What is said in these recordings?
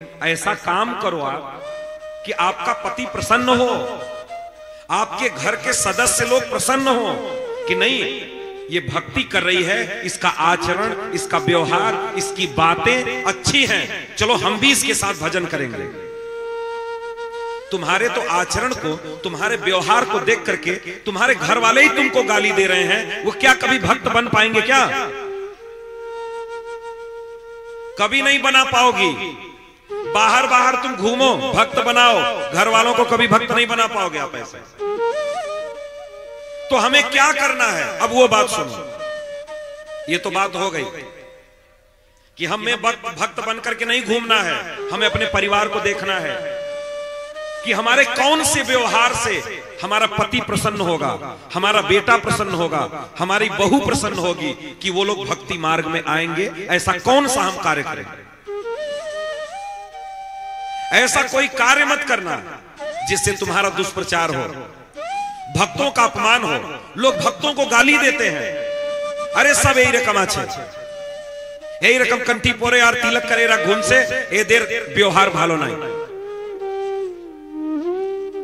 ऐसा काम करो आप कि आपका पति प्रसन्न हो, आपके घर के सदस्य लोग प्रसन्न हो कि नहीं ये भक्ति कर रही है, इसका आचरण, इसका व्यवहार, इसकी बातें अच्छी हैं, चलो हम भी इसके साथ भजन करेंगे। तुम्हारे तो आचरण को, तुम्हारे व्यवहार को देख करके तुम्हारे घर वाले ही तुमको गाली दे रहे हैं, वो क्या कभी भक्त बन पाएंगे? क्या कभी नहीं बना पाओगी। बाहर बाहर तुम घूमो, भक्त बनाओ, घर वालों को कभी भक्त नहीं बना पाओगे आप ऐसे। तो हमें क्या करना है? अब वो बात सुनो। ये तो बात हो गई कि हमें भक्त बन करके नहीं घूमना है, हमें अपने परिवार को देखना है कि हमारे कौन से व्यवहार से हमारा पति प्रसन्न होगा, हमारा बेटा प्रसन्न होगा, हमारी बहू प्रसन्न होगी कि वो लोग भक्ति मार्ग में आएंगे। ऐसा कौन सा हम कार्य करें? ऐसा कोई कार्य मत करना जिससे तुम्हारा दुष्प्रचार हो, भक्तों का अपमान हो। लोग भक्तों को गाली देते हैं, अरे सब यही रकम আছে, यही रकम कंठी पोरे আর তিলক করে এরা ঘুমছে, এদের ব্যবহার ভালো নাই।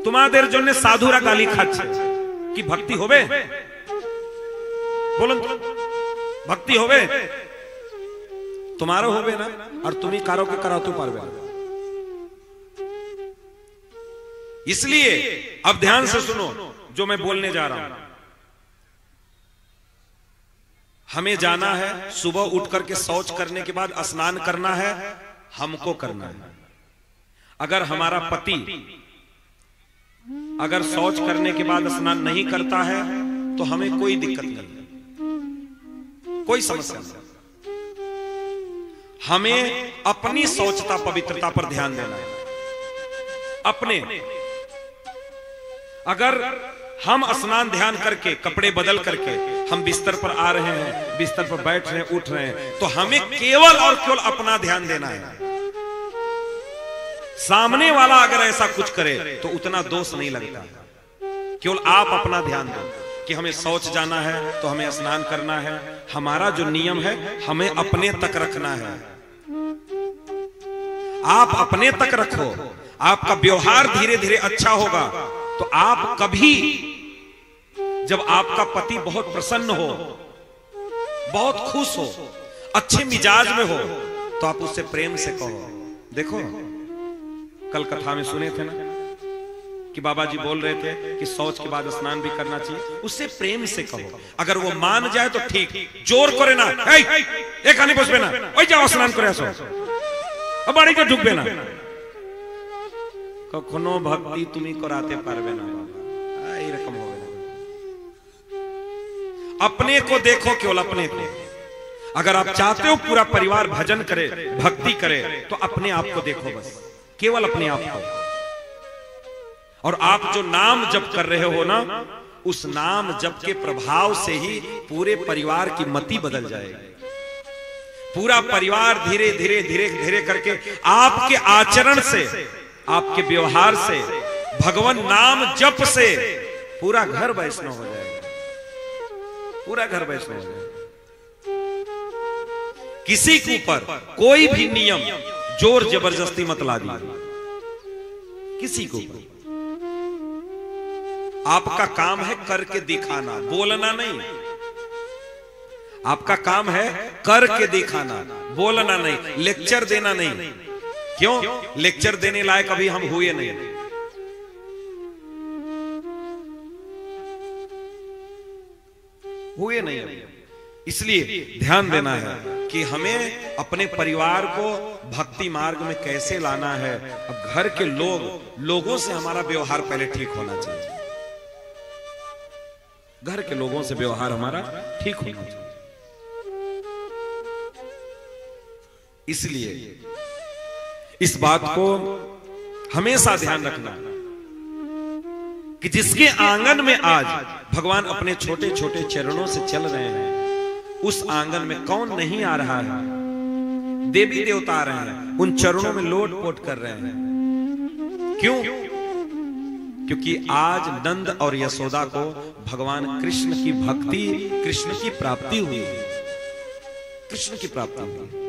তোমাদের জন্য সাধুরা গালি খাচ্ছে, কি ভক্তি হবে? বলুন তো, ভক্তি হবে? তোমারও হবে না, আর তুমি কারোকে করাতে পারবে না। इसलिए अब ध्यान से सुनो जो मैं बोलने जा रहा हूं। हमें जाना है, सुबह उठ करके शौच करने के बाद स्नान करना है, हमको करना है। अगर हमारा पति अगर शौच करने के बाद स्नान नहीं करता है तो हमें कोई दिक्कत नहीं, कोई समस्या नहीं। हमें अपनी शौचता पवित्रता पर ध्यान देना है। अपने अगर हम स्नान ध्यान करके कपड़े बदल करके हम बिस्तर पर आ रहे हैं, बिस्तर पर बैठ रहे हैं, उठ रहे हैं, तो हमें केवल और केवल अपना ध्यान देना है। सामने वाला अगर ऐसा कुछ करे तो उतना दोष नहीं लगता। केवल आप अपना ध्यान दो कि हमें शौच जाना है तो हमें स्नान करना है। हमारा जो नियम है हमें अपने तक रखना है। आप अपने तक रखो, आपका व्यवहार धीरे धीरे अच्छा होगा तो आप कभी, जब आपका पति बहुत प्रसन्न हो, बहुत खुश हो, अच्छे मिजाज में हो, तो आप उससे प्रेम से कहो। देखो कल कथा में सुने थे ना कि बाबा जी बोल रहे थे कि शौच के बाद स्नान भी करना चाहिए। उससे प्रेम से कहो, अगर वो मान जाए तो ठीक, जोर करे ना, एक आने बसबे ना, ओई जाओ स्नान करे আসো, अब बाड़ी को ঢুকবে না। কখনো ভক্তি তুমি করাতে পারবে না বাবা, এই রকম হবে না। अपने को देखो, केवल अपने को। अगर आप चाहते हो पूरा परिवार भजन करे, भक्ति करे, तो अपने आप को देखो, बस केवल अपने आप को। और आप जो नाम जप कर रहे हो ना, उस नाम जप के प्रभाव से ही पूरे परिवार की मति बदल जाएगी। पूरा परिवार धीरे धीरे धीरे धीरे करके आपके आचरण से, आपके व्यवहार से, भगवान नाम जप से पूरा घर वैष्णव हो जाएगा, पूरा घर वैष्णव हो जाएगा। किसी के ऊपर कोई भी नियम जोर जबरदस्ती मत ला दीजिए किसी को। आपका काम है करके दिखाना, बोलना नहीं। आपका काम है करके दिखाना, बोलना नहीं, लेक्चर देना नहीं। क्यों? लेक्चर देने लायक अभी हम हुए नहीं। हुए नहीं अभी। इसलिए ध्यान देना है कि हमें अपने परिवार को भक्ति मार्ग में कैसे लाना है। अब घर के लोगों से हमारा व्यवहार पहले ठीक होना चाहिए। घर के लोगों से व्यवहार हमारा ठीक होना चाहिए। इसलिए इस बात को हमेशा ध्यान रखना कि जिसके आंगन में आज भगवान अपने छोटे छोटे चरणों से चल रहे हैं, उस आंगन में कौन नहीं आ रहा है? देवी देवता आ रहे हैं, उन चरणों में लोट पोट कर रहे हैं। क्यों? क्योंकि आज नंद और यशोदा को भगवान कृष्ण की भक्ति, कृष्ण की प्राप्ति हुई, कृष्ण की प्राप्ति हुई।